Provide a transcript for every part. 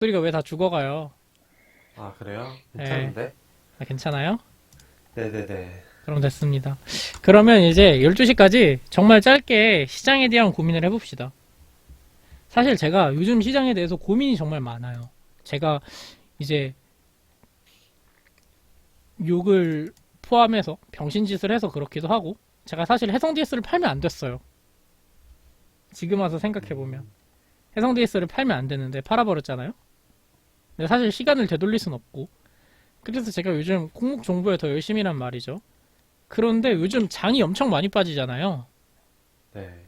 소리가 왜 다 죽어가요? 아, 그래요? 예. 괜찮은데? 아, 괜찮아요? 네네네. 그럼 됐습니다. 그러면 이제 12시까지 정말 짧게 시장에 대한 고민을 해봅시다. 사실 제가 요즘 시장에 대해서 고민이 정말 많아요. 제가 이제 욕을 포함해서 병신짓을 해서 그렇기도 하고, 제가 사실 해성 DS를 팔면 안 됐어요. 지금 와서 생각해보면. 음, 해성 DS를 팔면 안 되는데 팔아버렸잖아요? 근데 사실 시간을 되돌릴 순 없고, 그래서 제가 요즘 공목 정보에 더 열심히란 말이죠. 그런데 요즘 장이 엄청 많이 빠지잖아요. 네.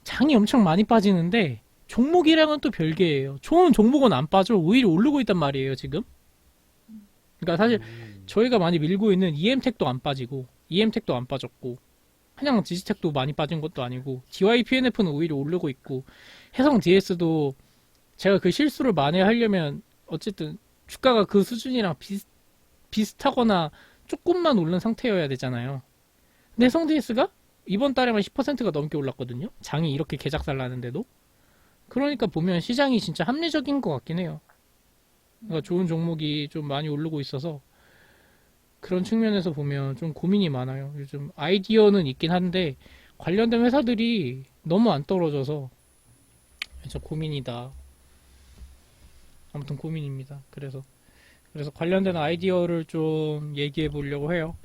장이 엄청 많이 빠지는데 종목이랑은 또 별개예요. 좋은 종목은 안 빠져. 오히려 오르고 있단 말이에요, 지금. 그러니까 사실 음, 저희가 많이 밀고 있는 EM택도 안 빠지고, EM택도 안 빠졌고, 한양 디지텍도 많이 빠진 것도 아니고, DYPNF는 오히려 오르고 있고, 해성 DS도 제가 그 실수를 만회하려면 어쨌든 주가가 그 수준이랑 비슷하거나 조금만 오른 상태여야 되잖아요. 근데 해성 DS가 이번 달에만 10%가 넘게 올랐거든요. 장이 이렇게 개작살 나는데도. 그러니까 보면 시장이 진짜 합리적인 것 같긴 해요. 그러니까 좋은 종목이 좀 많이 오르고 있어서 그런 측면에서 보면 좀 고민이 많아요. 요즘 아이디어는 있긴 한데 관련된 회사들이 너무 안 떨어져서 진짜 고민이다. 아무튼 고민입니다. 그래서 관련된 아이디어를 좀 얘기해 보려고 해요.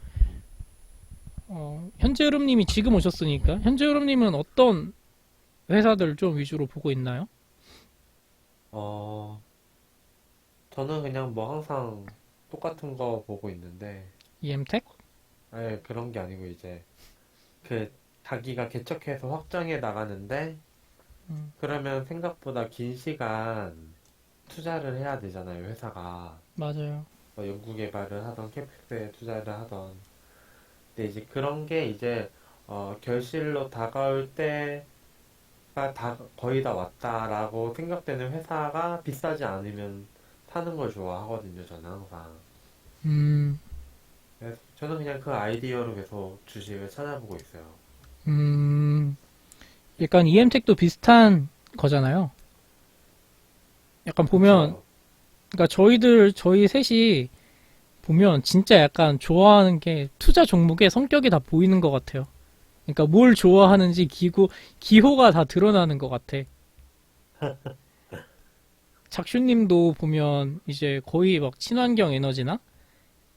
현재 흐름님이 지금 오셨으니까 현재 흐름님은 어떤 회사들 좀 위주로 보고 있나요? 어, 저는 그냥 뭐 항상 똑같은 거 보고 있는데, EM텍? 아예 그런 게 아니고 이제, 그, 자기가 개척해서 확장해 나가는데, 그러면 생각보다 긴 시간 투자를 해야 되잖아요, 회사가. 맞아요. 뭐 연구개발을 하던, 캐펙스에 투자를 하던. 근데 이제 그런 게 이제, 결실로 다가올 때, 다 거의 다 왔다라고 생각되는 회사가 비싸지 않으면 사는 걸 좋아하거든요, 저는 항상. 음, 그래서 저는 그냥 그 아이디어로 계속 주식을 찾아보고 있어요. 음, 약간 EM텍도 비슷한 거잖아요. 약간 보면, 그쵸? 그러니까 저희 셋이 보면 진짜 약간 좋아하는 게 투자 종목의 성격이 다 보이는 것 같아요. 그러니까 뭘 좋아하는지 기호가 다 드러나는 것 같아. 작슈님도 보면 이제 거의 막 친환경 에너지나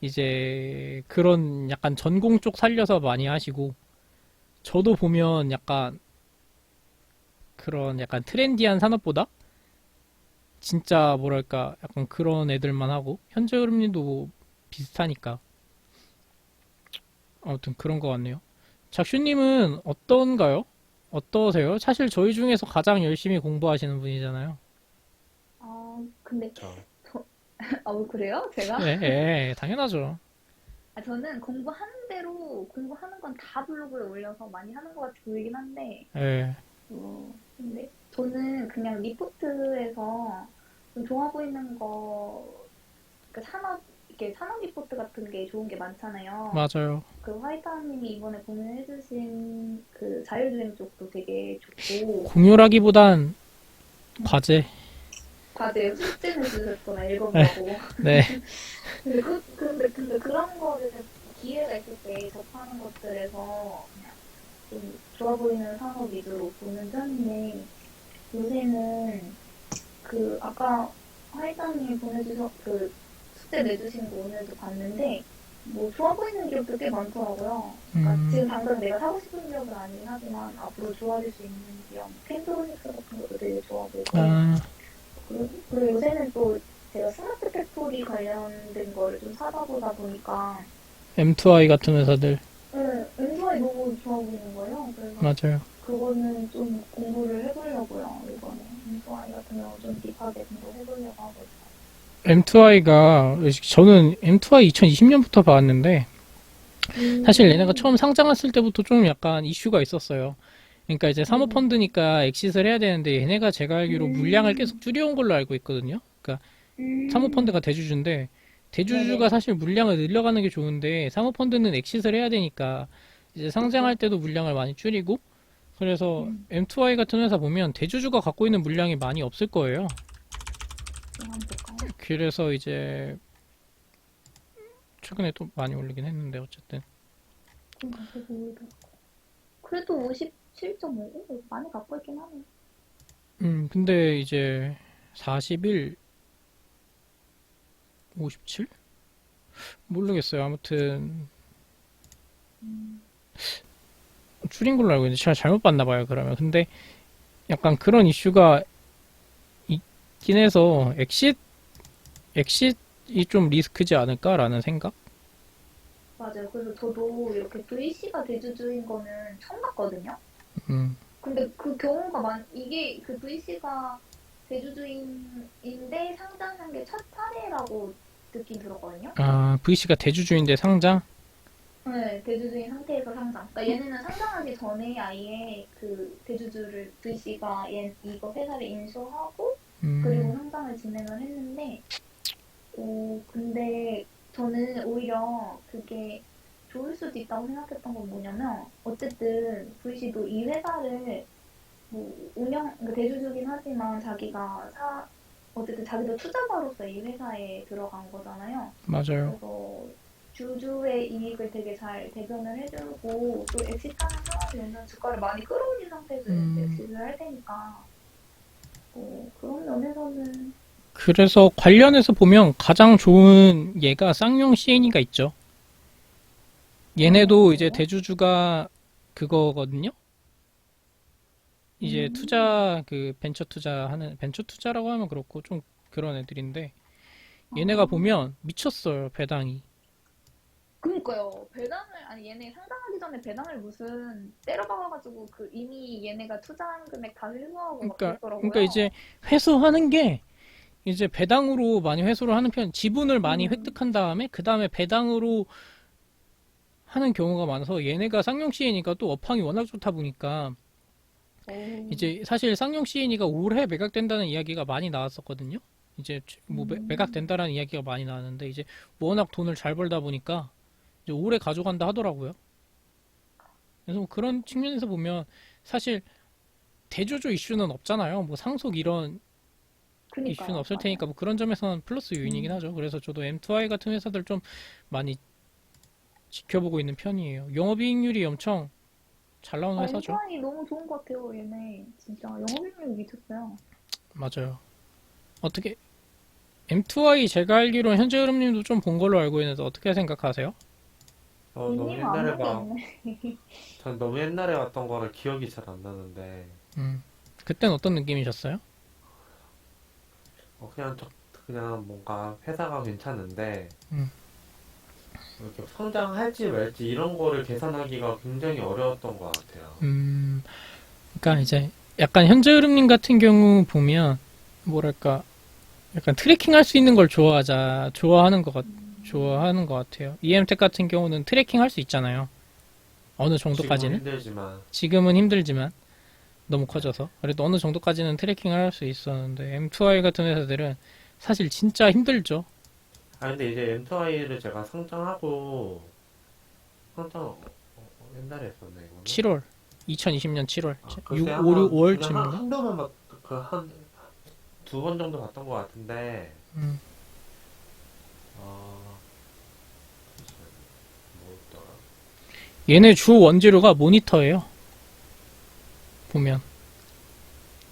이제 그런 약간 전공 쪽 살려서 많이 하시고, 저도 보면 약간 그런 약간 트렌디한 산업보다 진짜 뭐랄까 약간 그런 애들만 하고, 현재 흐름님도 뭐 비슷하니까 아무튼 그런 것 같네요. 작슈님은 어떤가요? 어떠세요? 사실 저희 중에서 가장 열심히 공부하시는 분이잖아요. 근데, 그쵸. 저, 그래요? 제가? 예, 예, 당연하죠. 저는 공부하는 대로, 공부하는 건 다 블로그에 올려서 많이 하는 것 같이 보이긴 한데, 예, 근데 저는 그냥 리포트에서 좀 좋아 보이는 거, 그 이렇게 산업 리포트 같은 게 좋은 게 많잖아요. 맞아요. 그 화이트님이 이번에 공유해주신 그 자율주행 쪽도 되게 좋고, 공유라기보단 음, 과제. 과제 숙제 내주셨잖아, 네, 읽어보라고. 네. 근데 그런 거를 기회가 있을 때 접하는 것들에서 그냥 좀 좋아 보이는 산업 위주로 보는 편인데 요새는 그 아까 화이장님이 보내주셔 그 숙제 내주신 거 오늘도 봤는데 뭐 좋아 보이는 기업도 꽤 많더라고요. 그러니까 음, 지금 당장 내가 사고 싶은 기업은 아니긴 하지만 앞으로 좋아질 수 있는 기업, 펜트로닉스 같은 것도 되게 좋아 보이고 아, 그리고 요새는 또 제가 스마트 팩토리 관련된 거를 좀 찾아보다 보니까 M2I 같은 회사들. 네, 왼손이 너무 좋아 보이는 거예요. 그래서 맞아요. 그거는 좀 공부를 해보려고요, 이번에. 왼손 같은 경우 좀 딥하게 공부해보려고 하고 있어요. M2I가, 저는 M2I 2020년부터 봤는데, 사실 얘네가 처음 음, 상장했을 때부터 좀 약간 이슈가 있었어요. 그러니까 이제 네네. 사모펀드니까 엑싯을 해야 되는데, 얘네가 제가 알기로 물량을 계속 음, 줄여온 걸로 알고 있거든요. 그러니까 사모펀드가 음, 대주주인데, 대주주가 네네. 사실 물량을 늘려가는 게 좋은데, 사모펀드는 엑싯을 해야 되니까, 이제 상장할 그쵸. 때도 물량을 많이 줄이고, 그래서 음, M2I 같은 회사 보면 대주주가 갖고 있는 물량이 많이 없을 거예요. 한번 볼까요? 그래서 이제 최근에 또 많이 올리긴 했는데 어쨌든 그래도 57.5? 많이 갖고 있긴 하네. 근데 이제 41, 57? 모르겠어요. 아무튼 줄인 걸로 알고 있는데 제가 잘못 봤나 봐요. 그러면 근데 약간 그런 이슈가 있긴 해서 엑싯이 좀 리스크지 않을까라는 생각? 맞아요. 그래서 저도 이렇게 VC가 대주주인 거는 처음 봤거든요. 음, 근데 그 경우가 이게 그 VC가 대주주인인데 상장한 게 첫 사례라고 듣긴 들었거든요. 아, VC가 대주주인데 상장? 네, 대주주인 상태에서 상장. 그러니까 얘네는 상장하기 전에 아예 그 대주주를 VC가 이거 회사를 인수하고 그리고 음, 상장을 진행을 했는데, 근데 저는 오히려 그게 좋을 수도 있다고 생각했던 건 뭐냐면, 어쨌든 VC도 이 회사를 뭐 그러니까 대주주긴 하지만 어쨌든 자기도 투자자로서 이 회사에 들어간 거잖아요. 맞아요. 그래서 주주의 이익을 되게 잘 대변을 해주고 또 엑시트하는 상황이면 주가를 많이 끌어올린 상태에서 이제 엑시트를 할 테니까 그런 면에서는 그래서 관련해서 보면 가장 좋은 얘가 쌍용 CNE가 있죠. 얘네도 이제 그래요? 대주주가 그거거든요. 이제 투자 그 벤처 투자라고 하면 그렇고 좀 그런 애들인데 얘네가 아, 보면 미쳤어요 배당이. 그니까요. 아니 얘네 상장하기 전에 배당을 무슨 때려박아가지고 그 이미 얘네가 투자한 금액 다 회수하고 막 그러니까 그랬더라고요. 이제 회수하는 게 이제 배당으로 많이 회수를 하는 편, 지분을 많이 음, 획득한 다음에 그 다음에 배당으로 하는 경우가 많아서 얘네가 쌍용 CN이니까 또 업황이 워낙 좋다 보니까 오, 이제 사실 쌍용 CN이가 올해 매각된다는 이야기가 많이 나왔었거든요. 이제 뭐 음, 매각된다라는 이야기가 많이 나왔는데 이제 워낙 돈을 잘 벌다 보니까 이제 오래 가져간다 하더라고요. 그래서 뭐 그런 측면에서 보면 사실 대주주 이슈는 없잖아요. 뭐 상속 이런 이슈는 그니까요. 없을 테니까 맞아요. 뭐 그런 점에서는 플러스 요인이긴 음. 하죠. 그래서 저도 M2I 같은 회사들 좀 많이 지켜보고 있는 편이에요. 영업이익률이 엄청 잘 나오는 회사죠. 엔터이 너무 좋은 것 같아요, 얘네. 진짜 영업이익률 미쳤어요. 맞아요. 어떻게 M2I 제가 알기로는 현재 흐름님도 좀 본 걸로 알고 있는데 어떻게 생각하세요? 너무 닉님 안 옛날에 보겠네. 전 너무 옛날에 왔던 거를 기억이 잘 안 나는데, 그땐 어떤 느낌이셨어요? 어, 그냥, 저, 그냥 뭔가 회사가 괜찮은데, 음, 이렇게 성장할지 말지 이런 거를 계산하기가 굉장히 어려웠던 것 같아요. 음, 그러니까 이제 약간 현재 흐름님 같은 경우 보면 뭐랄까 약간 트래킹 할 수 있는 걸 좋아하는 것 같아요. EM텍 같은 경우는 트래킹 할 수 있잖아요. 어느 지금은 정도까지는. 힘들지만, 지금은 힘들지만 너무 커져서. 그래도 어느 정도까지는 트래킹을 할 수 있었는데 M2I 같은 회사들은 사실 진짜 힘들죠. 아, 근데 이제 엔터아이를 제가 옛날에 했었네, 이거는. 7월 2020년 7월 아, 글쎄 6, 5, 6, 한번, 그냥 5월쯤인가? 한두 번, 두 번 정도 봤던 것 같은데, 음. 어, 잠시만요. 뭐였더라? 얘네 주 원재료가 모니터예요. 보면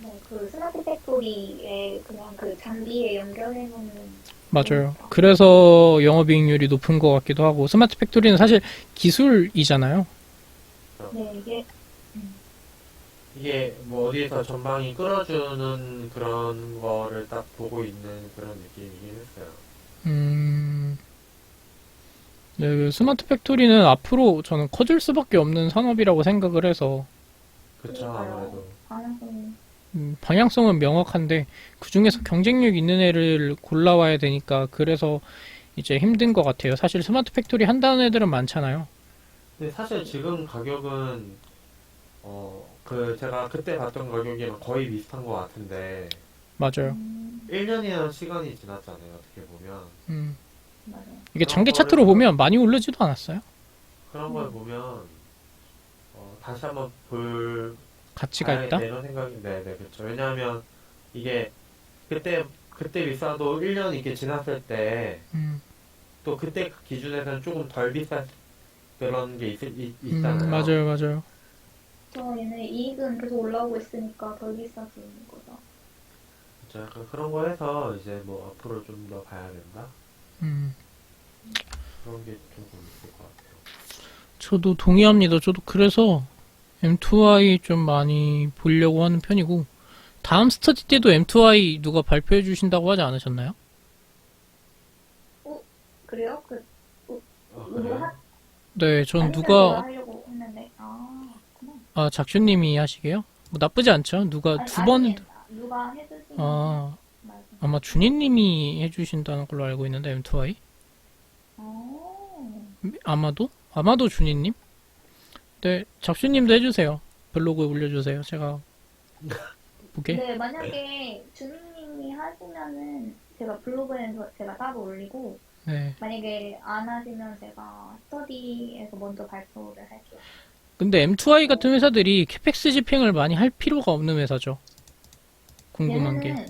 네, 그 스마트 팩토리에 그냥 그 장비에 연결해놓는 맞아요. 모니터. 그래서 영업이익률이 높은 것 같기도 하고 스마트 팩토리는 사실 기술이잖아요. 네, 음, 이게 뭐 어디에서 전방이 끌어주는 그런 거를 딱 보고 있는 그런 느낌이긴 했어요. 음, 네, 그 스마트 팩토리는 앞으로 저는 커질 수밖에 없는 산업이라고 생각을 해서 그쵸, 그니까요. 아무래도. 방향성이, 방향성은 명확한데 그 중에서 경쟁력 있는 애를 골라와야 되니까 그래서 이제 힘든 것 같아요. 사실 스마트 팩토리 한다는 애들은 많잖아요. 근데 사실 지금 가격은, 제가 그때 봤던 가격이랑 거의 비슷한 것 같은데, 맞아요. 음, 1년이라는 시간이 지났잖아요, 어떻게 보면. 음, 맞아요. 이게 그런 장기 거를, 차트로 보면 많이 오르지도 않았어요. 그런 걸 음, 보면, 다시 한번 가치가 있다. 봐야겠다 이런 생각이, 네네, 그쵸. 왜냐하면 이게 그때 그때 비싸도 1년 이렇게 지났을 때 또 그때 기준에서는 조금 덜 비싼 그런 게 있잖아요. 맞아요, 맞아요. 얘네 이익은 계속 올라오고 있으니까 덜 비싸지는 거죠. 그쵸, 약간 그런 거 해서 이제 뭐 앞으로 좀 더 봐야 된다. 음, 그런 게 조금 있을 것 같아요. 저도 동의합니다. 저도 그래서 M2i 좀 많이 보려고 하는 편이고, 다음 스터디 때도 M2i 누가 발표해 주신다고 하지 않으셨나요? 그래요? 누구 그래요? 네, 전 아니면 제가 누가, 하려고 했는데 그렇구나. 작슈님이 하시게요? 뭐 나쁘지 않죠? 누가 아니, 두 번, 아니, 누가 해주시면 아, 말씀. 아마 준희님이 해주신다는 걸로 알고 있는데, M2i? 어, 아마도 준희님? 네, 작슈님도 해주세요. 블로그에 올려주세요. 제가 보게. 네, 만약에 주님이 하시면은 제가 블로그에서 제가 따로 올리고, 네. 만약에 안 하시면 제가 스터디에서 먼저 발표를 할게요. 근데 M2i 같은 회사들이 캐펙스 집행을 많이 할 필요가 없는 회사죠. 궁금한 게. 얘네는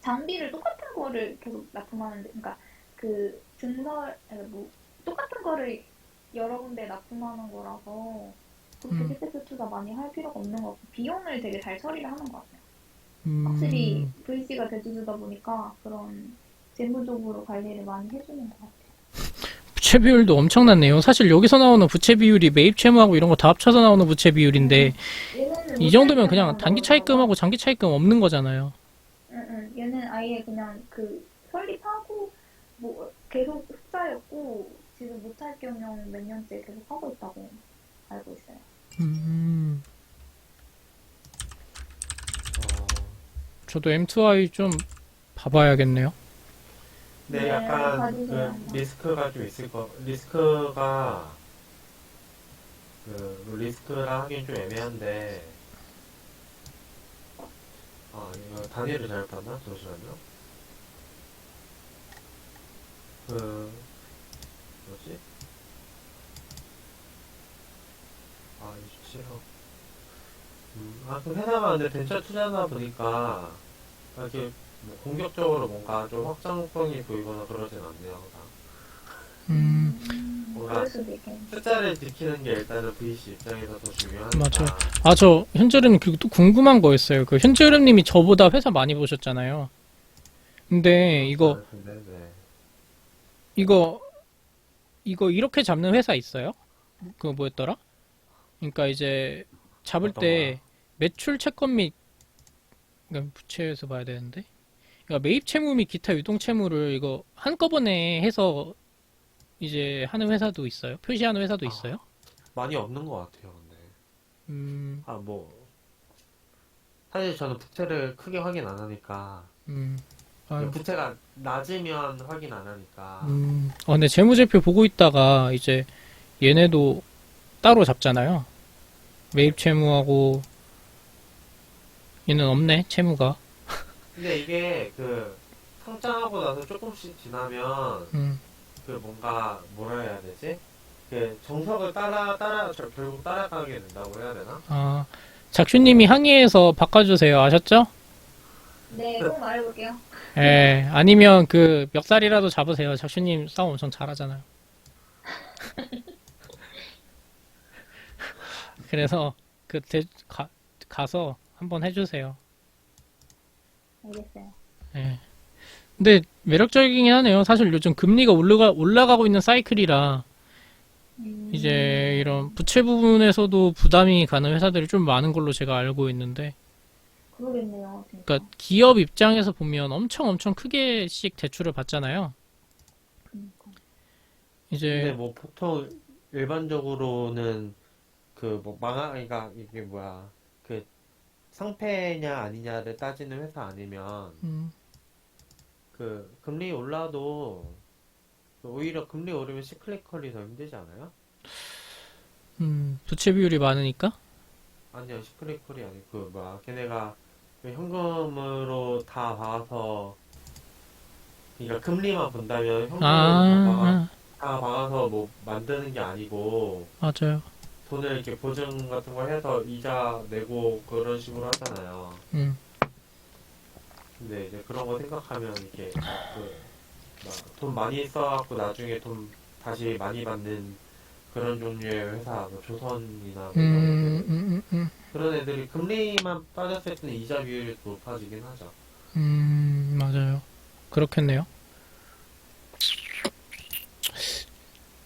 장비를 똑같은 거를 계속 납품하는데, 그러니까 그 똑같은 거를 여러 군데 납품하는 거라서 그렇게 CPS 투자 많이 할 필요가 없는 것 같고 비용을 되게 잘 처리를 하는 것 같아요. 확실히 VC가 대주주다 보니까 그런 재무적으로 관리를 많이 해주는 것 같아요. 부채 비율도 엄청났네요. 사실 여기서 나오는 부채 비율이 매입 채무하고 이런 거 다 합쳐서 나오는 부채 비율인데 얘네는 이 정도면 못할 그냥 때만 단기 넣어서 차입금하고 장기 차입금 없는 거잖아요. 얘는 아예 그냥 그 설립하고 뭐 계속 흑자였고 지금 못할 경영 몇 년째 계속 하고 있다고 알고 있어요. 어, 저도 M2i 좀 봐봐야겠네요. 근데 네, 약간 봐주세요. 그 리스크가 좀 있을 리스크가 리스크라 하긴 좀 애매한데 이거 단위를 잘못 봤나? 잠시만요. 뭐지? 이거 그 회사가 근데 벤처 투자나 보니까 이렇게 뭐 공격적으로 뭔가 좀 확장성이 보이거나 그러진 않네요. 뭔가 그럴 수도 있겠네. 숫자를 지키는 게 일단은 VC 입장에서 더 중요하니까. 맞아요. 저 현재름 그리고 또 궁금한 거였어요. 그 현재름님이 저보다 회사 많이 보셨잖아요. 근데 이거 이렇게 잡는 회사 있어요? 그거 뭐였더라? 그러니까 이제 잡을 어떤 때 매출 채권 및 그러니까 부채에서 봐야 되는데 그러니까 매입 채무 및 기타 유동 채무를 이거 한꺼번에 해서 이제 하는 회사도 있어요? 표시하는 회사도 있어요? 많이 없는 것 같아요, 근데. 음, 사실 저는 부채를 크게 확인 안 하니까. 아유, 부채가 낮으면 확인 안 하니까. 근데 재무제표 보고 있다가 이제 얘네도 따로 잡잖아요. 매입 채무하고 얘는 없네, 채무가. 근데 이게 성장하고 나서 조금씩 지나면 뭔가 뭐라 해야 되지? 정석을 결국 따라가게 된다고 해야 되나? 작슈님이 항의해서 바꿔주세요. 아셨죠? 네, 꼭 말해볼게요. 예, 아니면 그 멱살이라도 잡으세요. 작슈님 싸움 엄청 잘하잖아요. 그래서 가서 한번 해주세요. 알겠어요. 예. 근데 매력적이긴 하네요. 사실 요즘 금리가 올라가고 있는 사이클이라 이제 이런 부채 부분에서도 부담이 가는 회사들이 좀 많은 걸로 제가 알고 있는데, 그러겠네요, 진짜. 그러니까 기업 입장에서 보면 엄청 크게씩 대출을 받잖아요. 그러니까. 근데 이제 뭐 보통 일반적으로는 그러니까 이게 뭐야, 상패냐 아니냐를 따지는 회사 아니면 금리 올라도 오히려 금리 오르면 시클리컬이 더 힘들지 않아요? 부채 비율이 많으니까. 아니요, 시크릿콜이 아니고, 걔네가 현금으로 다 박아서, 그러니까 금리만 본다면 현금으로 다 박아서 뭐 만드는 게 아니고, 맞아요. 돈을 이렇게 보증 같은 걸 해서 이자 내고 그런 식으로 하잖아요. 근데 이제 그런 거 생각하면 이게 돈 많이 써갖고 나중에 돈 다시 많이 받는 그런 종류의 회사, 뭐 조선이나 뭐 이런 애들은 그런 애들이 금리만 빠졌을 때는 이자 비율이 높아지긴 하죠. 맞아요. 그렇겠네요.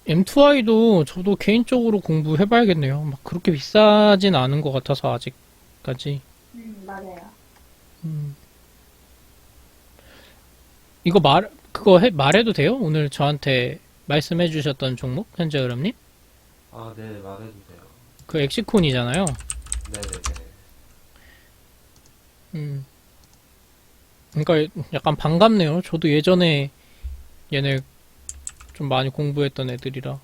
M2I도 저도 개인적으로 공부해봐야겠네요. 막 그렇게 비싸진 않은 것 같아서 아직까지. 맞아요. 음. 이거 말해도 돼요? 오늘 저한테 말씀해 주셨던 종목? 현재 흐름님? 아, 네, 말해도 돼요. 그 엑시콘이잖아요. 네네네. 음. 그러니까 약간 반갑네요. 저도 예전에 얘네 좀 많이 공부했던 애들이라.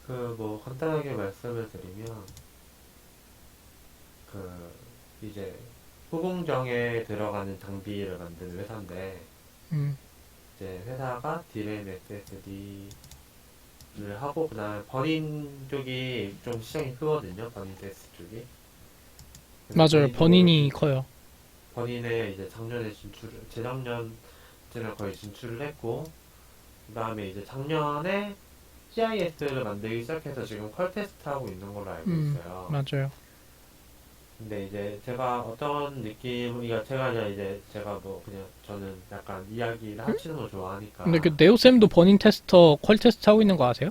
뭐 간단하게 말씀을 드리면 이제 후공정에 들어가는 장비를 만드는 회사인데 음. 이제 회사가 디램 SSD를 하고 그다음에 버닌 쪽이 좀 시장이 크거든요. 버닌 테스트 쪽이. 그래서 맞아요. 번인이 커요. 버닌에 이제 작년에 재작년쯤에 거의 진출을 했고 그다음에 이제 작년에 CIS를 만들기 시작해서 지금 퀄 테스트 하고 있는 걸로 알고 있어요. 맞아요. 근데 이제 제가 어떤 느낌이가 제가 그냥 이제 제가 뭐 그냥 저는 약간 이야기를 합치는 걸 좋아하니까 근데 그 네오쌤도 버닌 테스터 퀄 테스트 하고 있는 거 아세요?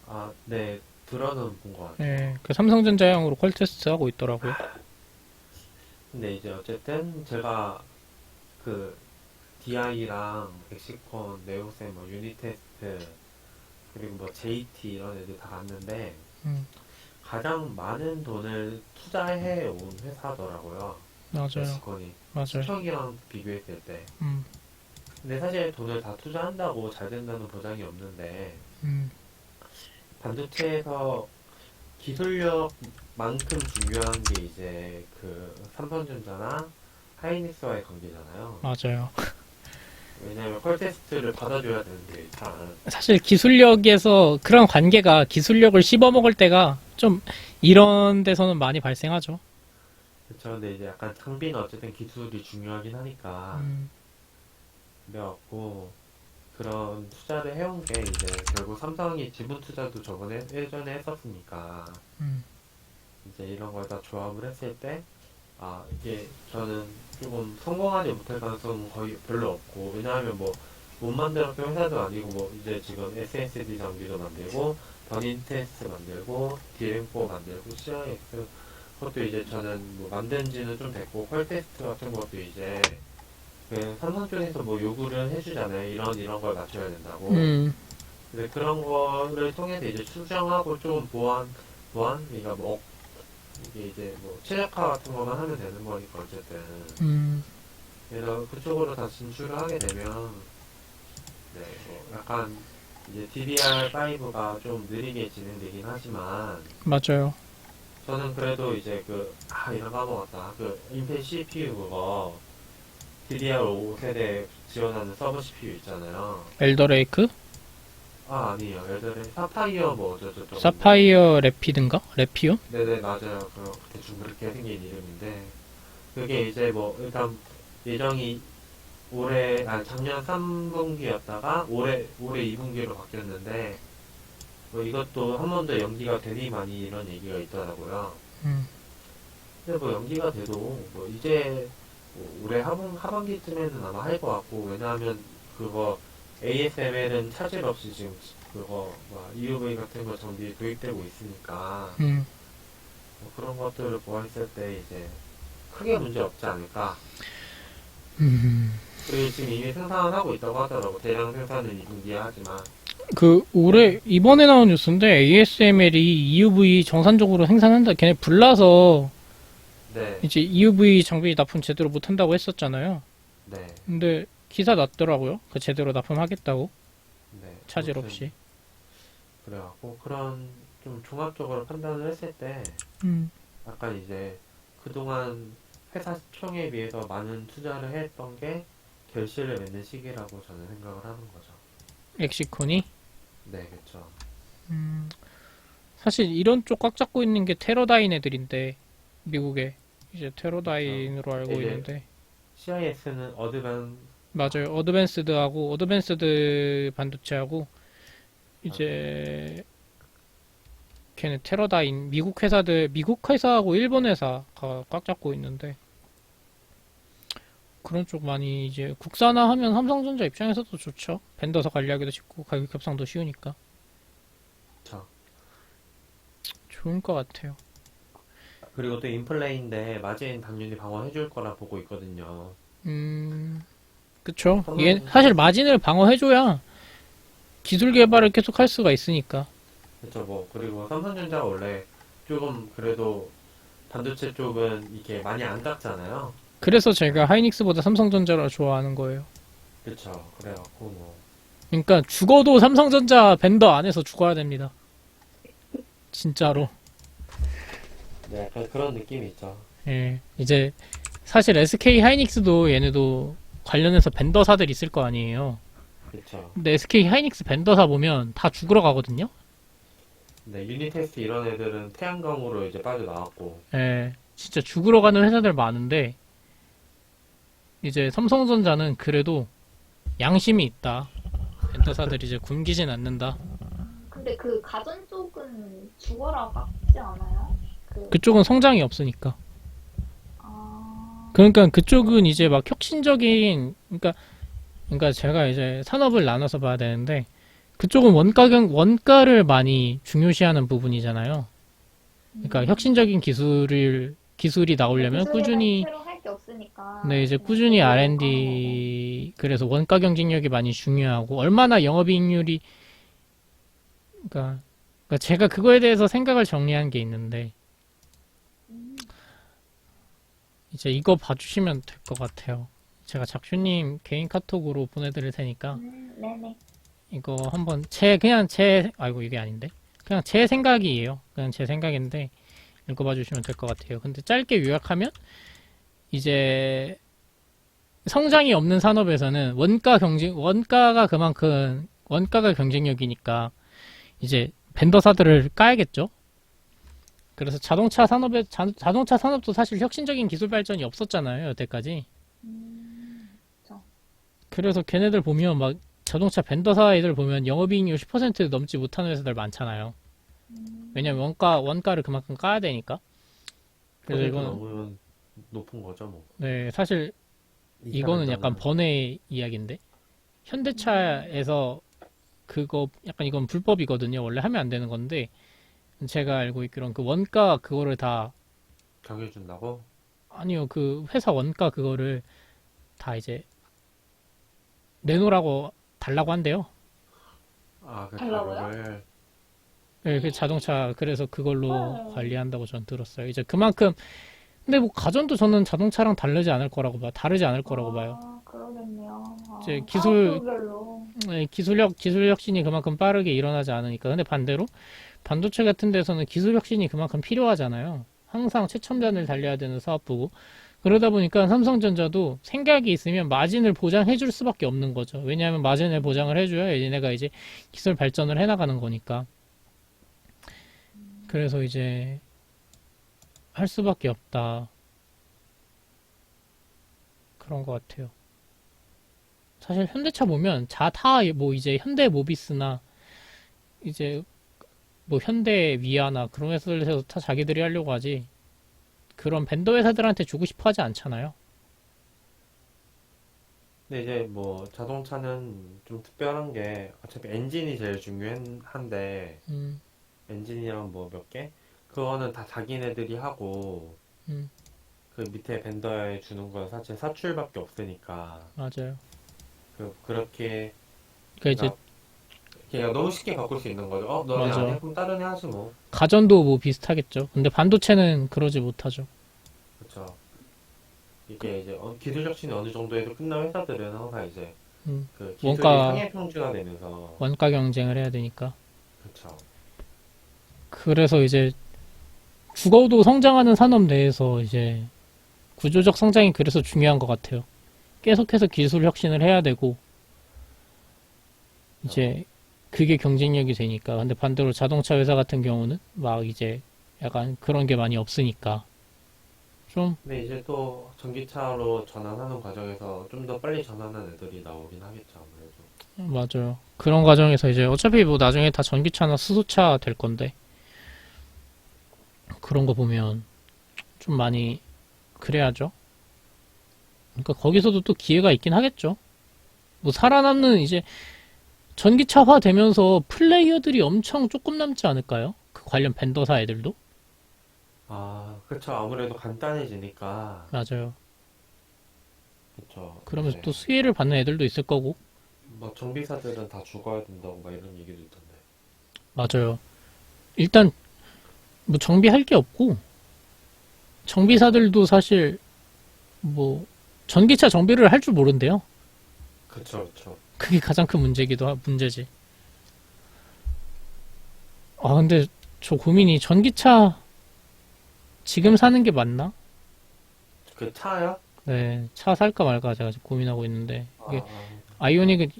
아, 네, 들어는 본 것 같아요. 네, 그 삼성전자형으로 퀄 테스트 하고 있더라고요. 근데 이제 어쨌든 제가 그 DI랑 엑시콘, 네오셈, 뭐 유니테스트 그리고 뭐 JT 이런 애들 다 갔는데 음, 가장 많은 돈을 투자해 온 회사더라고요. 맞아요. 엑시콘이 맞아요. 수평이랑 비교했을 때. 음, 근데 사실 돈을 다 투자한다고 잘 된다는 보장이 없는데 음, 반도체에서 기술력만큼 중요한 게 이제 그 삼성전자나 하이닉스와의 관계잖아요. 맞아요. 왜냐하면 퀄 테스트를 받아줘야 되는데 일단 사실 기술력에서 그런 관계가 기술력을 씹어먹을 때가 좀 이런 데서는 많이 발생하죠. 그쵸. 근데 이제 약간 장비는 어쨌든 기술이 중요하긴 하니까 음, 그래갖고 그런 투자를 해온 게 이제 결국 삼성이 지분 투자도 저번에 예전에 했었으니까 음, 이제 이런 걸 다 조합을 했을 때 이게 저는 조금 성공하지 못할 가능성은 거의 별로 없고 왜냐하면 뭐 못 만들었던 회사도 아니고 뭐 이제 지금 SSD 장비도 만들고 버닌 테스트 만들고 DRAM4 만들고 CIS 그것도 이제 저는 뭐 만든 지는 좀 됐고 퀄 테스트 같은 것도 이제 그 삼성 쪽에서 뭐 요구를 해주잖아요. 이런 걸 맞춰야 된다고. 음, 근데 그런 거를 통해서 이제 수정하고 좀 그러니까 뭐 이게 이제 뭐 최적화 같은 거만 하면 되는 거니까 어쨌든. 그래서 그쪽으로 다 진출을 하게 되면 네, 뭐 약간 이제 DDR5가 좀 느리게 진행되긴 하지만 맞아요. 저는 그래도 이제 이런 거 까먹었다. 그 인텔 CPU 그거 DDR5 세대 지원하는 서버 CPU 있잖아요. 엘더레이크? 아니에요. 예전에 사파이어 뭐 어쩌고저쩌고. 사파이어 레피든가? 레피온? 네네, 맞아요. 대충 그렇게 생긴 이름인데. 그게 이제 뭐, 일단 예정이 작년 3분기였다가 올해 2분기로 바뀌었는데, 뭐 이것도 한 번 더 연기가 되니 많이 이런 얘기가 있더라고요. 음, 근데 뭐 연기가 돼도 뭐 이제 뭐 올해 하반기쯤에는 아마 할 것 같고, 왜냐하면 그거 ASML은 차질 없이 지금 그거 EUV 같은 거 장비에 도입되고 있으니까 음. 뭐 그런 것들을 보았을 때 이제 크게 문제 없지 않을까. 그리고 지금 이미 생산을 하고 있다고 하더라고. 대량 생산은 2분기에 하지만. 이번에 나온 뉴스인데 ASML이 EUV 정상적으로 생산한다. 걔네 불나서 네, 이제 EUV 장비 납품 제대로 못한다고 했었잖아요. 네, 근데 기사 났더라고요. 그 제대로 납품하겠다고. 네. 차질 아무튼 없이. 그래갖고 그런 좀 종합적으로 판단을 했을 때 음, 약간 이제 그동안 회사 시총에 비해서 많은 투자를 했던 게 결실을 맺는 시기라고 저는 생각을 하는 거죠. 엑시콘이. 네, 그렇죠. 음, 사실 이런 쪽 꽉 잡고 있는 게 테러다인 애들인데 미국에 이제 테러다인으로 알고 이제 있는데 CIS는 맞아요. 어드밴스드 반도체하고 이제 걔네 테러다인 미국 회사하고 일본 회사가 꽉 잡고 있는데 그런 쪽 많이 이제 국산화하면 삼성전자 입장에서도 좋죠. 벤더서 관리하기도 쉽고 가격 협상도 쉬우니까 자, 좋을 것 같아요. 그리고 또 인플레인데 마진 당연히 방어해줄 거라 보고 있거든요. 그쵸. 삼성- 사실 마진을 방어해줘야 기술 개발을 계속 할 수가 있으니까. 그렇죠. 뭐 그리고 삼성전자가 원래 조금 그래도 반도체 쪽은 이게 많이 안 깎잖아요. 그래서 제가 하이닉스보다 삼성전자를 좋아하는 거예요. 그렇죠. 그래갖고 뭐 그러니까 죽어도 삼성전자 벤더 안에서 죽어야 됩니다. 진짜로. 네, 약간 그런 느낌이 있죠. 예. 이제 사실 SK 하이닉스도 얘네도 관련해서 벤더사들 있을 거 아니에요. 그렇죠. 근데 SK 하이닉스 벤더사 보면 다 죽으러 가거든요. 네, 유니테스트 이런 애들은 태양광으로 이제 빠져나왔고, 예. 진짜 죽으러 가는 회사들 많은데 이제 삼성전자는 그래도 양심이 있다. 벤더사들이 이제 굶기진 않는다. 근데 그 가전 쪽은 죽어라 깎지 않아요? 그쪽은 성장이 없으니까. 아, 그러니까 그쪽은 이제 막 혁신적인 그러니까 제가 이제 산업을 나눠서 봐야 되는데 그쪽은 원가를 많이 중요시하는 부분이잖아요. 그러니까 혁신적인 기술이 나오려면 꾸준히 새로 할 게 없으니까. 네, 이제 꾸준히 R&D 그래서 원가 경쟁력이 많이 중요하고 얼마나 영업이익률이 그러니까 제가 그거에 대해서 생각을 정리한 게 있는데 이제 이거 봐주시면 될 것 같아요. 제가 작슈님 개인 카톡으로 보내드릴 테니까 네네. 이거 한번 아이고 이게 아닌데 그냥 제 생각이에요. 그냥 제 생각인데 읽어봐 주시면 될 것 같아요. 근데 짧게 요약하면 이제 성장이 없는 산업에서는 원가가 그만큼 원가가 경쟁력이니까 이제 벤더사들을 까야겠죠. 그래서 자동차 산업도 사실 혁신적인 기술 발전이 없었잖아요, 여태까지. 그쵸. 그래서 걔네들 보면 막 자동차 벤더사 애들 보면 영업이익률 10% 넘지 못하는 회사들 많잖아요. 왜냐면 원가를 그만큼 까야 되니까. 그래서 그래서 이거는 너무 높은 거죠, 뭐. 네, 사실 이거는 약간 번외 이야기인데 현대차에서 그거 약간 이건 불법이거든요. 원래 하면 안 되는 건데 제가 알고 있기로는 그 원가 그거를 다 경해준다고? 아니요 그 회사 원가 그거를 다 이제 내놓으라고 달라고 한대요. 아, 그 달라고요? 자료를. 네, 그 자동차 그래서 그걸로 헐. 관리한다고 전 들었어요. 이제 그만큼 근데 뭐 가전도 저는 자동차랑 다르지 않을 거라고 봐요. 아, 그러겠네요. 이제 기술 사업별로. 네, 기술 혁신이 그만큼 빠르게 일어나지 않으니까. 근데 반대로 반도체 같은 데서는 기술 혁신이 그만큼 필요하잖아요. 항상 최첨단을 달려야 되는 사업부고. 그러다 보니까 삼성전자도 생각이 있으면 마진을 보장해 줄 수밖에 없는 거죠. 왜냐하면 마진을 보장을 해줘야 얘네가 이제 기술 발전을 해나가는 거니까. 그래서 이제 할 수밖에 없다. 그런 것 같아요. 사실 현대차 보면 뭐 이제 현대모비스나 이제 뭐 현대위아나 그런 회사들에서 다 자기들이 하려고 하지 그런 벤더 회사들한테 주고 싶어 하지 않잖아요. 근데 이제 뭐 자동차는 좀 특별한 게 어차피 엔진이 제일 중요한데 음, 엔진이랑 뭐 몇 개? 그거는 다 자기네들이 하고 음, 그 밑에 벤더에 주는 건 사실 사출밖에 없으니까 맞아요. 그렇게 그러니까 이제 그냥 너무 쉽게 바꿀 수 있는 거죠. 너네 맞아. 안 해? 그럼 다른 애 하지 뭐. 가전도 뭐 비슷하겠죠. 근데 반도체는 그러지 못하죠. 그렇죠. 이게 이제 기술 혁신이 어느 정도에도 끝난 회사들은 항상 이제 음, 그 기술이 원가 상해 평준화되면서 원가 경쟁을 해야 되니까. 그렇죠. 그래서 이제 죽어도 성장하는 산업 내에서 이제 구조적 성장이 그래서 중요한 것 같아요. 계속해서 기술 혁신을 해야 되고 이제 그게 경쟁력이 되니까. 근데 반대로 자동차 회사 같은 경우는 막 이제 약간 그런 게 많이 없으니까 좀 근데 이제 또 전기차로 전환하는 과정에서 좀 더 빨리 전환한 애들이 나오긴 하겠죠, 아무래도. 맞아요. 그런 과정에서 이제 어차피 뭐 나중에 다 전기차나 수소차 될 건데 그런 거 보면 좀 많이 그래야죠. 그러니까 거기서도 또 기회가 있긴 하겠죠. 뭐 살아남는 이제 전기차화 되면서 플레이어들이 엄청 조금 남지 않을까요? 그 관련 벤더사 애들도? 아, 그쵸. 아무래도 간단해지니까. 맞아요. 그쵸. 그러면서 이제 또 수혜를 받는 애들도 있을 거고. 뭐 정비사들은 다 죽어야 된다고 막 이런 얘기도 있던데. 맞아요. 일단 뭐 정비할 게 없고 정비사들도 사실 뭐 전기차 정비를 할 줄 모른대요. 그쵸, 그쵸. 그게 가장 큰 문제지. 아, 근데 저 고민이 전기차 지금 사는 게 맞나? 그 차요? 네, 차 살까 말까 제가 지금 고민하고 있는데 이게 아, 아이오닉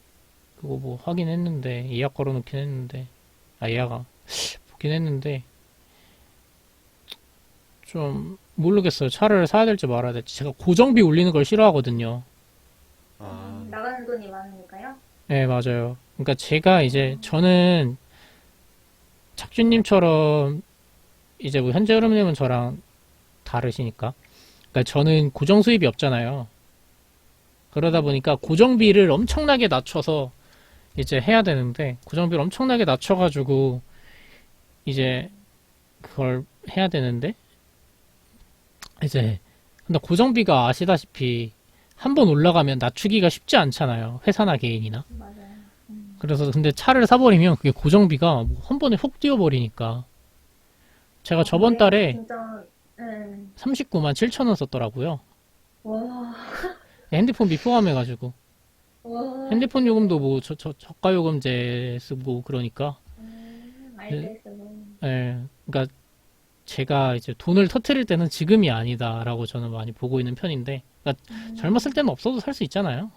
그거 뭐 하긴 했는데 예약 걸어놓긴 했는데 예약아 보긴 했는데 좀 모르겠어요. 차를 사야 될지 말아야 될지. 제가 고정비 올리는 걸 싫어하거든요. 나가는 돈이 많으니까요. 네, 맞아요. 그러니까 제가 이제 저는 작주님처럼 이제 뭐 현재 흐름님은 저랑 다르시니까. 그러니까 저는 고정 수입이 없잖아요. 그러다 보니까 고정비를 엄청나게 낮춰서 이제 해야 되는데 고정비를 엄청나게 낮춰가지고 이제 그걸 해야 되는데 이제 근데 고정비가 아시다시피 한 번 올라가면 낮추기가 쉽지 않잖아요. 회사나 개인이나. 맞아요. 그래서 근데 차를 사버리면 그게 고정비가 뭐 한 번에 훅 뛰어버리니까 제가 저번 근데 달에 진짜, 39만 7천 원 썼더라고요. 와, 핸드폰 미포함해가지고 와, 핸드폰 요금도 뭐 저가 요금제 쓰고 그러니까 네, 알겠어요. 그러니까 제가 이제 돈을 터트릴 때는 지금이 아니다라고 저는 많이 보고 있는 편인데 그러니까 젊었을 때는 없어도 살 수 있잖아요.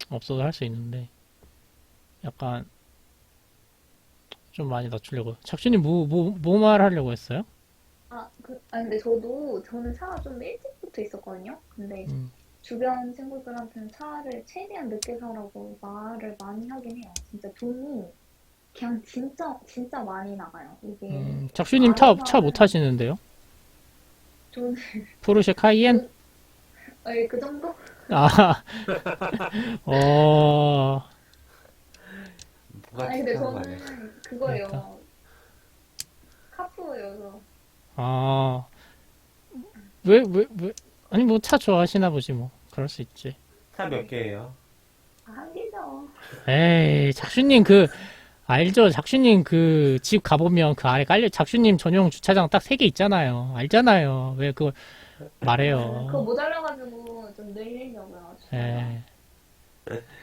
없어도 할 수 있는데 약간 좀 많이 낮추려고요. 작주님 뭐 말하려고 했어요? 근데 저는 차가 좀 일찍부터 있었거든요. 근데 음, 주변 친구들한테는 차를 최대한 늦게 사라고 말을 많이 하긴 해요. 진짜 돈이 그냥 진짜 많이 나가요. 이게 작주님 안에서 차 못 하는 타시는데요? 돈, 포르쉐 카이엔? 그 정도? 아, 어, 부가티 근데 타는 거 아니야? 저는 그러니까, 그거예요. 카푸여서. 아, 아니, 뭐, 차 좋아하시나 보지, 뭐. 그럴 수 있지. 차 몇 개예요? 한 개죠. 에이, 알죠? 작슈님 그 집 가보면 그 아래 작슈님 전용 주차장 딱 3개 있잖아요. 알잖아요. 왜 그걸 그거 말해요. 모자라가지고 좀 늘리려고요. 주차장. 에,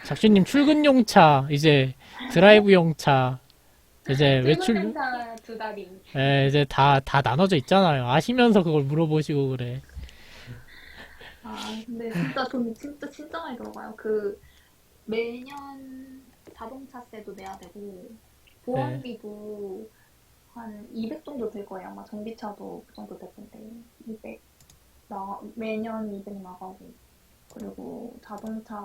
작슈님 출근용 차, 이제 드라이브용 차, 이제 외출, 출근용차 2다리. 이제 다 나눠져 있잖아요. 아시면서 그걸 물어보시고 그래. 근데 진짜 돈 진짜 많이 들어가요. 매년 자동차세도 내야 되고, 네. 보험비도 한 200 정도 들 거예요. 아마 전기차도 그 정도 될 텐데. 200, 매년 200 나가고. 그리고 자동차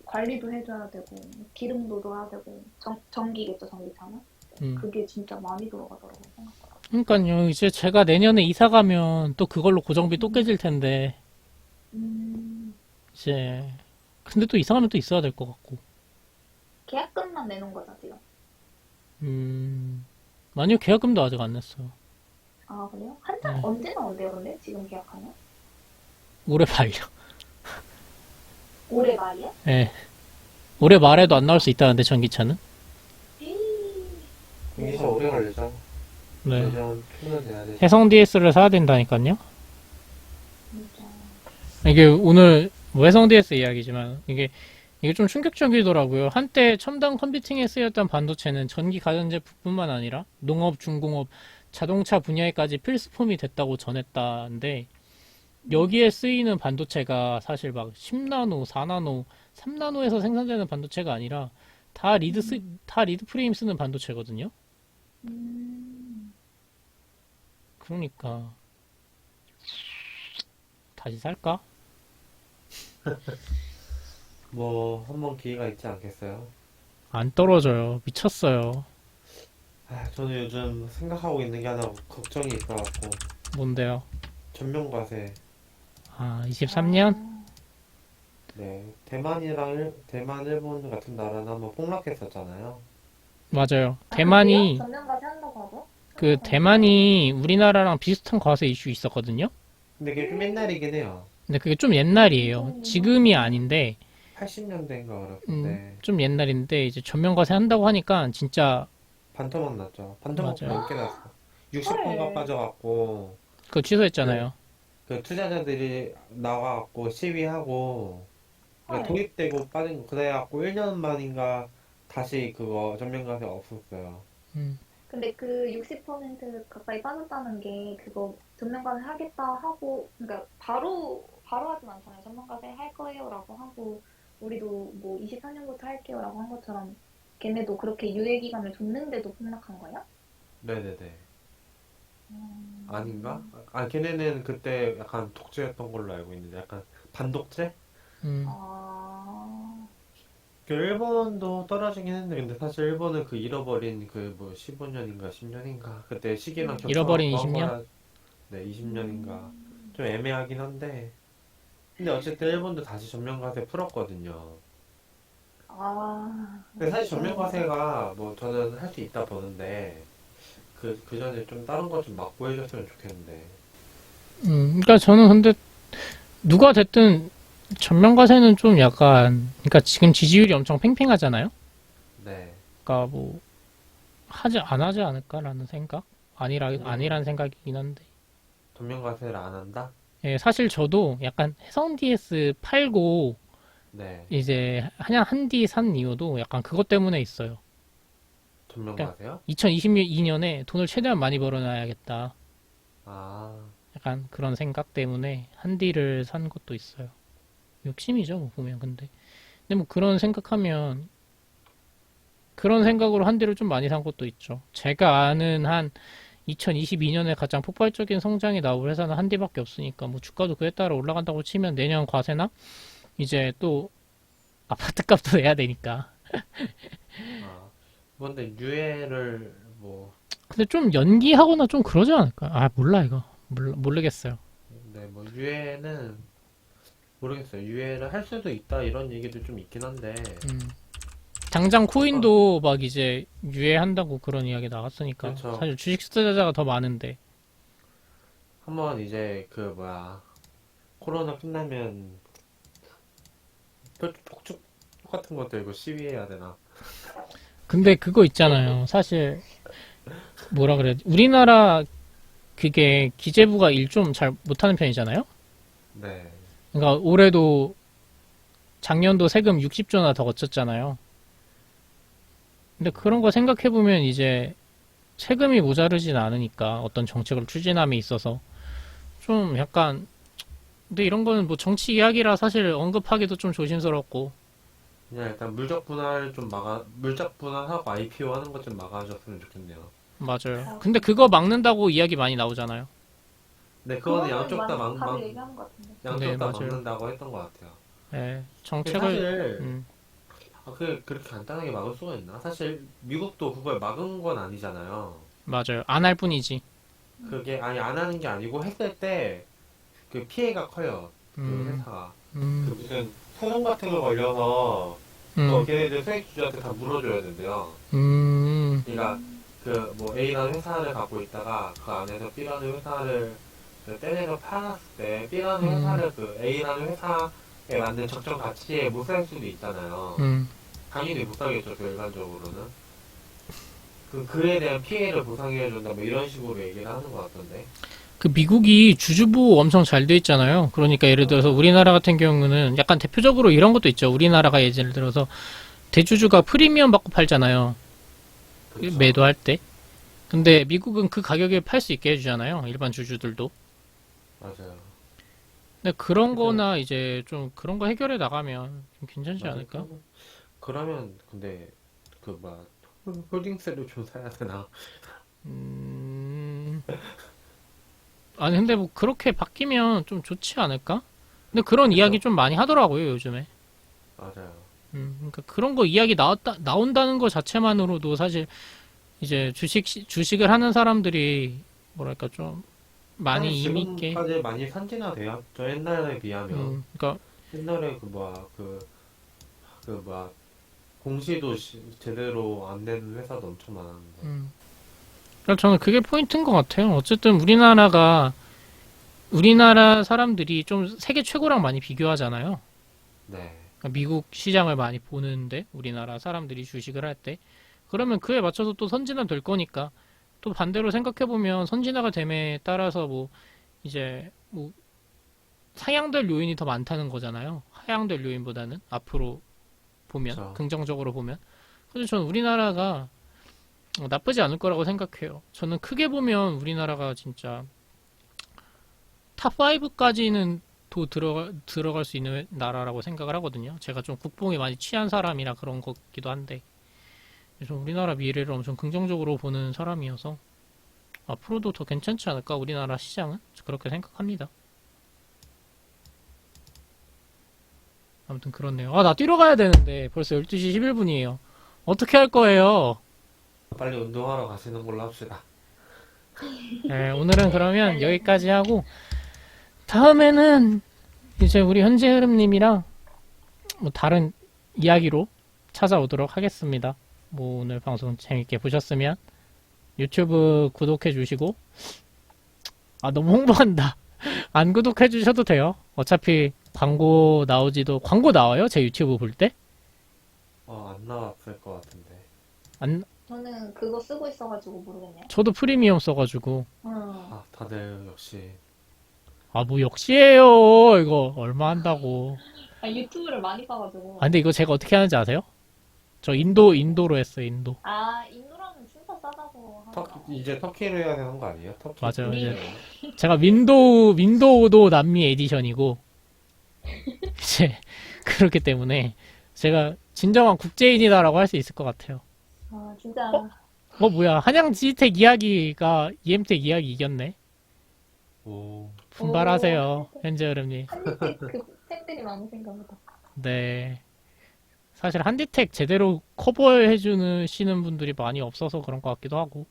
관리도 해줘야 되고, 기름도 넣어야 되고, 전기겠죠, 전기차는? 음. 그게 진짜 많이 들어가더라고요, 생각보다. 그러니까요. 이제 제가 내년에 이사 가면 또 그걸로 고정비 또 음, 깨질 텐데, 음, 이제, 근데 또 이사 가면 또 있어야 될 것 같고. 계약금만 내는 거죠, 지금. 아니요, 계약금도 아직 안 냈어요. 그래요? 한 달 네. 언제 나온대요, 근데? 지금 계약하면? 올해 말요. 올해 말이요? 예. 올해 말에도 안 나올 수 있다는데, 전기차는? 이게 오래 걸리죠. 네. 내년 초는 돼야 되죠. 해성 DS를 사야 된다니까요. 진짜. 이게 오늘 뭐 해성 DS 이야기지만, 이게 좀 충격적이더라고요. 한때 첨단 컴퓨팅에 쓰였던 반도체는 전기 가전제품뿐만 아니라 농업, 중공업, 자동차 분야에까지 필수품이 됐다고 전했다는데, 여기에 쓰이는 반도체가 사실 막 10나노, 4나노, 3나노에서 생산되는 반도체가 아니라 다 리드 프레임 쓰는 반도체거든요. 음, 그러니까 다시 살까? 뭐 한번 기회가 있지 않겠어요? 안 떨어져요. 미쳤어요. 아, 저는 요즘 생각하고 있는 게 하나 걱정이 있어갖고 뭔데요? 전면과세. 아, 23년? 네, 대만, 일본 같은 나라는 한번 폭락했었잖아요. 맞아요. 그래요? 대만이, 전면까지 한다고 하고? 그 대만이 우리나라랑 비슷한 과세 이슈 있었거든요? 근데 그게 좀 옛날이긴 해요. 근데 그게 좀 옛날이에요. 지금이 아닌데, 80년대인가 그랬는데 좀 옛날인데, 이제 전면 과세 한다고 하니까 진짜, 반토막 났죠. 반토막 맞아요. 넘게 났어. 60%가 헐. 빠져갖고 그거 취소했잖아요. 그 투자자들이 나와갖고 시위하고 헐. 도입되고 빠진 거 그래갖고 1년 만인가 다시 그거 전면과세 없었어요. 음, 근데 그 60% 가까이 빠졌다는 게 그거 전면과세 하겠다 하고 그러니까 바로 하진 않잖아요. 전면과세 할 거예요라고 하고 우리도 뭐 24년부터 할게요라고 한 것처럼 걔네도 그렇게 유예 기간을 줬는데도 폭락한 거야? 네네네. 음. 아닌가? 아, 걔네는 그때 약간 독재였던 걸로 알고 있는데 약간 반독재? 음. 아. 그 일본도 떨어지긴 했는데 근데 사실 일본은 그 잃어버린 그 뭐 15년인가 10년인가 그때 시기랑 잃어버린 겹쳐갖고 한 20년? 거라 네 20년인가 좀 애매하긴 한데 근데 어쨌든 일본도 다시 전면과세 풀었거든요. 아. 근데 사실 전면과세가 뭐 저는 할 수 있다 보는데 그 전에 좀 다른 거 좀 막고 해줬으면 좋겠는데 그러니까 저는 근데 누가 됐든 전면 과세는 좀 약간, 그러니까 지금 지지율이 엄청 팽팽하잖아요? 네 그러니까 뭐, 안 하지 않을까라는 생각? 아니란 생각이긴 한데. 전면과세를 안 한다? 예, 사실 저도 약간 해성 DS 팔고 네 이제 그냥 한디 산 이유도 약간 그것 때문에 있어요. 전면과세요? 2022년에 돈을 최대한 많이 벌어놔야겠다. 아 약간 그런 생각 때문에 한디를 산 것도 있어요. 욕심이죠, 뭐 보면 근데. 근데 뭐 그런 생각하면 그런 생각으로 한디를 좀 많이 산 것도 있죠. 제가 아는 한 2022년에 가장 폭발적인 성장이 나올 회사는 한디밖에 없으니까 뭐 주가도 그에 따라 올라간다고 치면 내년 과세나 이제 또 아파트 값도 내야 되니까. 아, 뭔데 유예를 뭐, 근데 좀 연기하거나 좀 그러지 않을까? 아, 몰라 이거. 모르겠어요. 네, 뭐 유예는 모르겠어요. 유예를 할 수도 있다 이런 얘기도 좀 있긴 한데, 음. 당장 한번 코인도 막 이제 유예한다고 그런 이야기 나왔으니까 그렇죠. 사실 주식 투자자가 더 많은데. 한번 이제 그 뭐야 코로나 끝나면 폭죽 같은 거 들고 시위해야 되나? 근데 그거 있잖아요. 사실 뭐라 그래야 지 우리나라 그게 기재부가 일 좀 잘 못하는 편이잖아요. 네, 그러니까 올해도 작년도 세금 60조나 더 거쳤잖아요. 근데 그런 거 생각해보면 이제 세금이 모자르진 않으니까 어떤 정책을 추진함에 있어서 좀 약간 근데 이런 거는 뭐 정치 이야기라 사실 언급하기도 좀 조심스럽고 그냥 일단 물적 분할하고 IPO 하는 것 좀 막아줬으면 좋겠네요. 맞아요. 근데 그거 막는다고 이야기 많이 나오잖아요. 네, 그거는 그거는 양쪽 다 다들 얘기하는 것 같은데. 네, 양쪽 다 맞아요. 막는다고 했던 것 같아요. 예, 근데 정책을 사실 음, 그렇게 간단하게 막을 수가 있나? 사실 미국도 그걸 막은 건 아니잖아요. 맞아요. 안 할 뿐이지. 그게 아니 안 하는 게 아니고 했을 때 그 피해가 커요. 그 음, 회사가 그 음, 무슨 소송 같은 거 걸려서 음, 걔네들 수익주주한테 다 물어줘야 된대요. 음, 그러니까 그 뭐 A라는 회사를 갖고 있다가 그 안에서 B라는 회사를 그 떼내서 팔았을 때 B라는 음, 회사를 그 A라는 회사에 맞는 적정 가치에 못 살 수도 있잖아요. 음. 당연히 못 사겠죠, 그 일반적으로는. 그 글에 대한 피해를 보상해준다, 뭐 이런 식으로 얘기를 하는 것 같던데. 그 미국이 주주보호 엄청 잘 돼 있잖아요. 그러니까 예를 들어서 우리나라 같은 경우는 약간 대표적으로 이런 것도 있죠. 우리나라가 예를 들어서 대주주가 프리미엄 받고 팔잖아요. 그렇죠. 매도할 때. 근데 미국은 그 가격에 팔 수 있게 해주잖아요. 일반 주주들도. 맞아요. 근데 그런 하여튼, 거나 이제 좀 그런 거 해결해 나가면 좀 괜찮지 맞아요. 않을까? 그러면, 근데, 그, 뭐, 홀딩세를 좀 사야 되나? 음, 아니, 근데 뭐 그렇게 바뀌면 좀 좋지 않을까? 근데 그런 이야기 좀 많이 하더라고요, 요즘에. 맞아요. 그러니까 그런 거 이야기 나온다는 거 자체만으로도 사실 이제 주식을 하는 사람들이 뭐랄까 좀 많이 사실 의미 있게, 지금까지 많이 선진화되었죠. 옛날에 비하면. 그러니까, 옛날에 공시도 제대로 안 되는 회사도 엄청 많았는데. 그러니까 저는 그게 포인트인 것 같아요. 어쨌든 우리나라 사람들이 좀 세계 최고랑 많이 비교하잖아요. 네. 그러니까 미국 시장을 많이 보는데 우리나라 사람들이 주식을 할 때 그러면 그에 맞춰서 또 선진화 될 거니까 또 반대로 생각해 보면 선진화가 됨에 따라서 뭐 이제 뭐 상향될 요인이 더 많다는 거잖아요. 하향될 요인보다는 앞으로 보면 그렇죠. 긍정적으로 보면. 그래서 저는 우리나라가 나쁘지 않을 거라고 생각해요. 저는 크게 보면 우리나라가 진짜 탑5까지는 또 들어갈 수 있는 나라라고 생각을 하거든요. 제가 좀 국뽕에 많이 취한 사람이라 그런 거기도 한데, 좀 우리나라 미래를 엄청 긍정적으로 보는 사람이어서, 앞으로도 더 괜찮지 않을까, 우리나라 시장은? 그렇게 생각합니다. 아무튼 그렇네요. 나 뛰러 가야 되는데, 벌써 12시 11분이에요. 어떻게 할 거예요? 빨리 운동하러 가시는 걸로 합시다. 네, 오늘은 그러면 여기까지 하고, 다음에는 이제 우리 현재 흐름님이랑 뭐 다른 이야기로 찾아오도록 하겠습니다. 뭐 오늘 방송 재밌게 보셨으면 유튜브 구독해 주시고, 너무 홍보한다. 안 구독해 주셔도 돼요. 어차피 광고 나와요? 제 유튜브 볼 때? 안 나왔을 것 같은데. 안, 저는 그거 쓰고 있어가지고 모르겠네요. 저도 프리미엄 써가지고. 다들 역시. 뭐 역시에요. 이거 얼마 한다고. 유튜브를 많이 봐가지고. 근데 이거 제가 어떻게 하는지 아세요? 저 인도로 했어요, 인도. 인도라면 진짜 싸다고 하더라고요. 이제 터키로 해야 되는 거 아니에요? 터키. 맞아요, 이제. 제가 윈도우도 남미 에디션이고, 이제, 그렇기 때문에, 제가 진정한 국제인이다라고 할 수 있을 것 같아요. 진짜. 뭐야, 한양 지텍 이야기가 EM텍 이야기 이겼네. 오. 분발하세요, 현재 흐름님. 한국에 그 팬들이 많으신가 보다. 네. 사실 한디텍 제대로 커버해주시는 분들이 많이 없어서 그런 것 같기도 하고.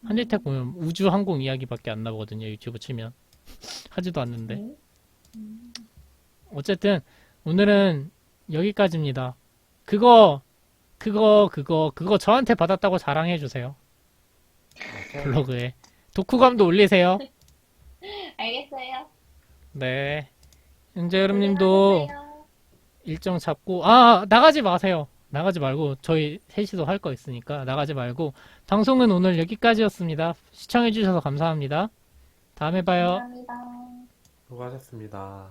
한디텍 보면 우주 항공 이야기밖에 안 나오거든요, 유튜브 치면. 하지도 않는데. 어쨌든, 오늘은 여기까지입니다. 그거 저한테 받았다고 자랑해주세요. 블로그에. 독후감도 올리세요. 알겠어요. 네. 현재 흐름님도 고생하셨어요. 일정 잡고, 나가지 마세요. 나가지 말고, 저희 셋이서 할 거 있으니까, 나가지 말고, 방송은 오늘 여기까지였습니다. 시청해주셔서 감사합니다. 다음에 봐요. 감사합니다. 수고하셨습니다.